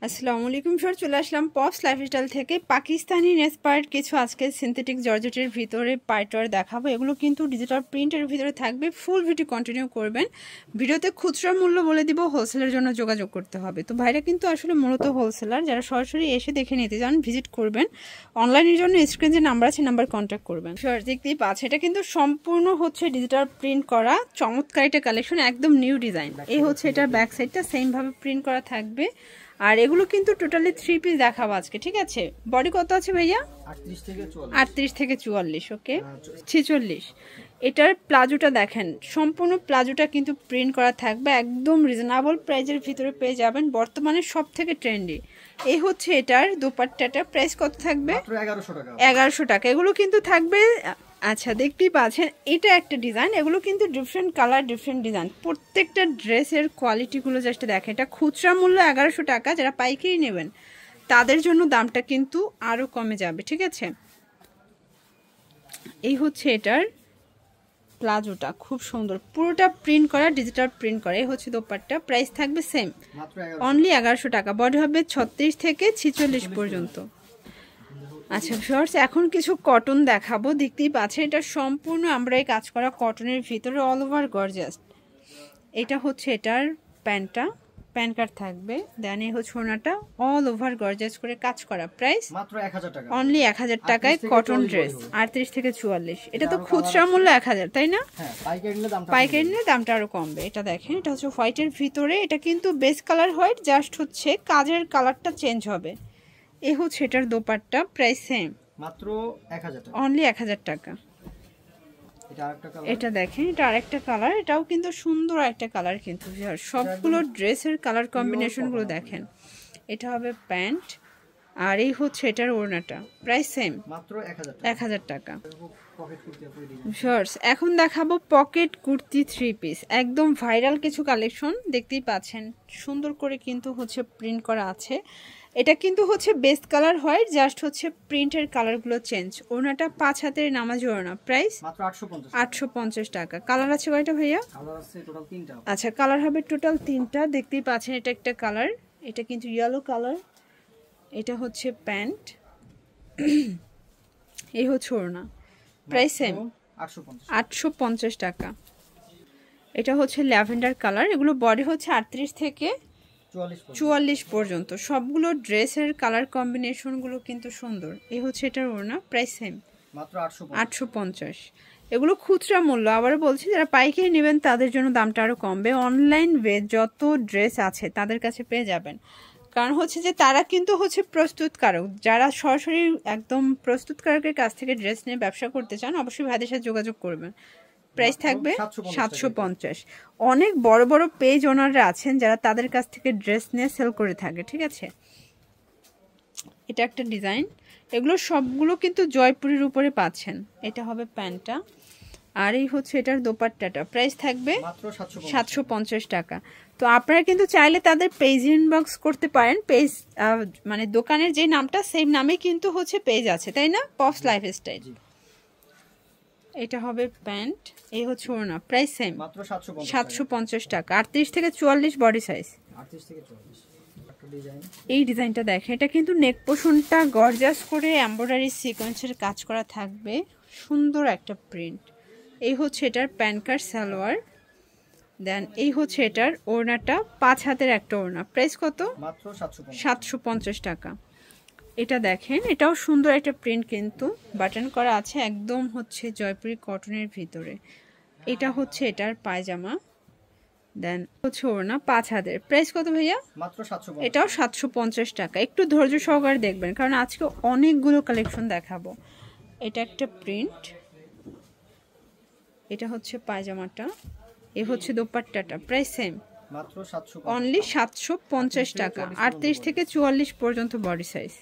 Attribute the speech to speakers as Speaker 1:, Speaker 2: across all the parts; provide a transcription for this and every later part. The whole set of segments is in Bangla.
Speaker 1: আসসালামু আলাইকুম স্যার, চলে আসলাম পপস লাইফস্টাইল থেকে। পাকিস্তানি ইন্সপায়ার্ড কিছু আজকে সিনথেটিক জর্জেটের ভিতরে পার্টওয়ার দেখাবো। এগুলো কিন্তু ডিজিটাল প্রিন্টের ভিতরে থাকবে। ফুল ভিডিও কন্টিনিউ করবেন। ভিডিওতে খুচরা মূল্য বলে দিব, হোলসেলের জন্য যোগাযোগ করতে হবে। তো ভাইরা কিন্তু আসলে মূলত হোলসেলার, যারা সরাসরি এসে দেখে নিতে চান ভিজিট করবেন। অনলাইনের জন্য স্ক্রিন যে নাম্বার আছে নাম্বার কন্ট্যাক্ট করবেন। স্যার দেখতেই পাচ্ছে এটা কিন্তু সম্পূর্ণ হচ্ছে ডিজিটাল প্রিন্ট করা চমৎকার একটা কালেকশন, একদম নিউ ডিজাইন। এই হচ্ছে এটার ব্যাক সাইডটা সেম ভাবে প্রিন্ট করা থাকবে। আর এগুলো কিন্তু টোটালি 3 পিস দেখাবো আজকে, ঠিক আছে? বডি কত আছে ভাইয়া? 38 থেকে 44। ওকে, 46। এটার প্লাজোটা দেখেন, সম্পূর্ণ প্লাজোটা কিন্তু প্রিন্ট করা থাকবে, একদম রিজনেবল প্রাইজের ভিতরে পেয়ে যাবেন। বর্তমানে সব থেকে ট্রেন্ডি। এই হচ্ছে এটার দোপাট্টাটা, প্রাইস কত থাকবে? 1100 টাকা। এগুলো কিন্তু থাকবে। আচ্ছা, দেখতেই পাচ্ছেন এটা একটা ডিজাইন। এগুলো কিন্তু ডিফারেন্ট কালার, ডিফারেন্ট ডিজাইন। প্রত্যেকটা ড্রেসের কোয়ালিটিগুলো জাস্ট দেখেন। এটা খুচরা মূল্য 1100 টাকা। যারা পাইকারি নেবেন তাদের জন্য দামটা কিন্তু আরও কমে যাবে, ঠিক আছে? এই হচ্ছে এটার প্লাজোটা, খুব সুন্দর, পুরোটা প্রিন্ট করা, ডিজিটাল প্রিন্ট করা। এই হচ্ছে দোপাট্টা, প্রাইস থাকবে সেম, অনলি 1100 টাকা। বডি হবে 36 থেকে 46 পর্যন্ত। আচ্ছা ভিউয়ার্স, এখন কিছু কটন দেখাবো। দেখতেই পাচ্ছেন এটা সম্পূর্ণ আমরা এই কাজ করা কটনের ভিতরে অল ওভার গর্জিয়াস। এটা হচ্ছে এটার প্যান্টটা, প্যান্ট কাট থাকবে। দেন এই হচ্ছে ওড়নাটা, অল ওভার গর্জিয়াস করে কাজ করা। প্রাইস
Speaker 2: মাত্র 1000 টাকা,
Speaker 1: অনলি 1000 টাকায় কটন ড্রেস। 38 থেকে 44। এটা তো খুচরা মূল্য 1000, তাই না?
Speaker 2: হ্যাঁ, পাইকারি নিলে
Speaker 1: দামটা আরো কমবে। এটা দেখেন, এটা হচ্ছে হোয়াইটের ভিতরে। এটা কিন্তু বেস কালার হোয়াইট, জাস্ট হচ্ছে কাজের কালারটা চেঞ্জ হবে। এই হচ্ছে এটার দোপাট্টা, প্রাইস সেম,
Speaker 2: মাত্র 1000 টাকা,
Speaker 1: অনলি 1000 টাকা। এটা দেখেন, এটা আরেকটা কালার, এটাও কিন্তু সুন্দর একটা কালার। কিন্তু সবগুলো ড্রেসের কালার কম্বিনেশনগুলো দেখেন। এটা হবে প্যান্ট, আর এই হচ্ছে এটার ওড়নাটা, প্রাইস সেম,
Speaker 2: মাত্র
Speaker 1: 1000 টাকা। শর্টস এখন দেখাবো পকেট কুর্তি 3 পিস, একদম ভাইরাল কিছু কালেকশন। দেখতেই পাচ্ছেন সুন্দর করে কিন্তু হচ্ছে প্রিন্ট করা আছে। এটা কিন্তু হচ্ছে বেস্ট কালার হোয়াইট, জাস্ট হচ্ছে প্রিন্টের কালারগুলো চেঞ্জ। ওড়নাটা 5 হাতের নামাজি ওড়না, প্রাইস
Speaker 2: মাত্র
Speaker 1: 850 টাকা। কালার আছে কয়টা ভাইয়া?
Speaker 2: কালার আছে টোটাল 3টা।
Speaker 1: আচ্ছা, কালার হবে টোটাল 3টা। দেখতেই পাচ্ছেন এটা একটা কালার, এটা কিন্তু ইয়েলো কালার। এটা হচ্ছে প্যান্ট, এই হচ্ছে ওড়না, প্রাইস সেম, 850 টাকা। এটা হচ্ছে ল্যাভেন্ডার কালার। এগুলো বডি হচ্ছে 38 থেকে 44 পর্যন্ত। সবগুলো ড্রেসের কালার কম্বিনেশনগুলো কিন্তু সুন্দর। এই হচ্ছে এটার ওড়না, প্রাইস সেম,
Speaker 2: মাত্র
Speaker 1: 850। এগুলো খুচরা মূল্য, আবারও বলছি যারা পাইকারি নেবেন তাদের জন্য দামটা আরও কমবে। অনলাইন ওয়ে যত ড্রেস আছে তাদের কাছে পেয়ে যাবেন। কারণ হচ্ছে যে তারা কিন্তু হচ্ছে প্রস্তুতকারক, যারা সরাসরি একদম প্রস্তুতকারকের কাছ থেকে ড্রেস নিয়ে ব্যবসা করতে চান অবশ্যই ভাইদের সাথে যোগাযোগ করবেন। প্রাইস থাকবে 750। অনেক বড় বড় পেজ ওনাররা আছেন যারা তাদের কাছ থেকে ড্রেস নিয়ে সেল করে থাকে, ঠিক আছে? এটা একটা ডিজাইন। এগুলো সবগুলো কিন্তু জয়পুরের উপরে পাচ্ছেন। এটা হবে প্যান্টটা, আর এই হচ্ছে এটার দোপাট্টাটা, প্রাইস থাকবে 750 টাকা। তো আপনারা কিন্তু চাইলে তাদের পেজ ইনবক্স করতে পারেন। পেজ মানে দোকানের যে নামটা সেম নামে কিন্তু হচ্ছে পেজ আছে, তাই না? Pops lifestyle. এটা হবে প্যান্ট, এই হচ্ছে ওড়না, প্রাইস সেম,
Speaker 2: মাত্র
Speaker 1: 750 টাকা। 38 থেকে 44 বডি সাইজ।
Speaker 2: 38 থেকে 44 একটা ডিজাইন।
Speaker 1: এই ডিজাইনটা দেখেন, এটা কিন্তু নেক পোর্শনটা গর্জাস করে এমব্রয়ডারি সিকোয়েন্সের কাজ করা থাকবে, সুন্দর একটা প্রিন্ট। এই হচ্ছে এটার প্যান্ট কাট সালোয়ার। দেন এই হচ্ছে এটার ওড়নাটা, 5 হাতের একটা ওড়না, প্রাইস কত?
Speaker 2: মাত্র
Speaker 1: 750 টাকা। এটা দেখেন, এটাও সুন্দর একটা প্রিন্ট, কিন্তু বাটন করা আছে, একদম হচ্ছে জয়পুরি কটনের ভিতরে। এটা হচ্ছে এটার পায়জামা। দেন হচ্ছে ওড়না 5 হাতের, প্রাইস কত ভাইয়া?
Speaker 2: মাত্র 750।
Speaker 1: এটাও 750 টাকা। একটু ধৈর্য সহকারে দেখবেন কারণ আজকে অনেকগুলো কালেকশন দেখাবো। এটা একটা প্রিন্ট, এটা হচ্ছে পায়জামাটা, এ হচ্ছে দোপাট্টাটা, প্রাইস সেম,
Speaker 2: মাত্র 750,
Speaker 1: অনলি 750 টাকা। 38 থেকে 44 পর্যন্ত বডি সাইজ।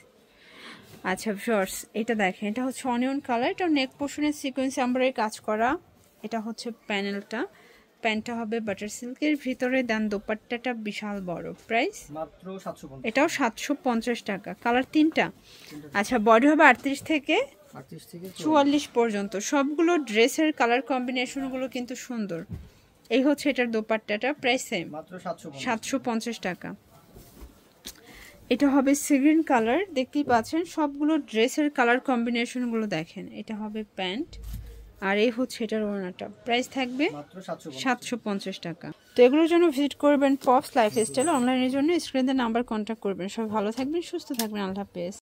Speaker 1: আচ্ছা ভিউয়ার্স, এটা দেখেন, এটা হচ্ছে অনিয়ন কালার। এটা নেক পোর্শনের সিকোয়েন্স এমব্রয়ডারি কাজ করা। এটা হচ্ছে প্যানেলটা, প্যান্টটা হবে বাটার সিল্কের ভিতরে। দেন দোপাট্টাটা বিশাল বড়, প্রাইস
Speaker 2: মাত্র 750,
Speaker 1: এটাও 750 টাকা। কালার 3টা। আচ্ছা, বডি হবে 38 থেকে 44 পর্যন্ত। সবগুলো ড্রেসের কালার কম্বিনেশনগুলো কিন্তু সুন্দর। এই হচ্ছে এটার দোপাট্টাটা, প্রাইস সেম,
Speaker 2: মাত্র 750
Speaker 1: 750 টাকা। এটা হবে সি গ্রিন কালার, দেখতেই পাচ্ছেন সবগুলো ড্রেসের কালার কম্বিনেশনগুলো দেখেন। এটা হবে প্যান্ট, আর এই হচ্ছে এটার ওড়নাটা। প্রাইস থাকবে
Speaker 2: মাত্র
Speaker 1: 750 টাকা। তো এগুলোর জন্য ভিজিট করবেন পপস লাইফস্টাইল। অনলাইনের জন্য স্ক্রিনে নাম্বার কন্ট্যাক্ট করবেন। সব ভালো থাকবেন, সুস্থ থাকবেন, আল্লাহ হাফেজ।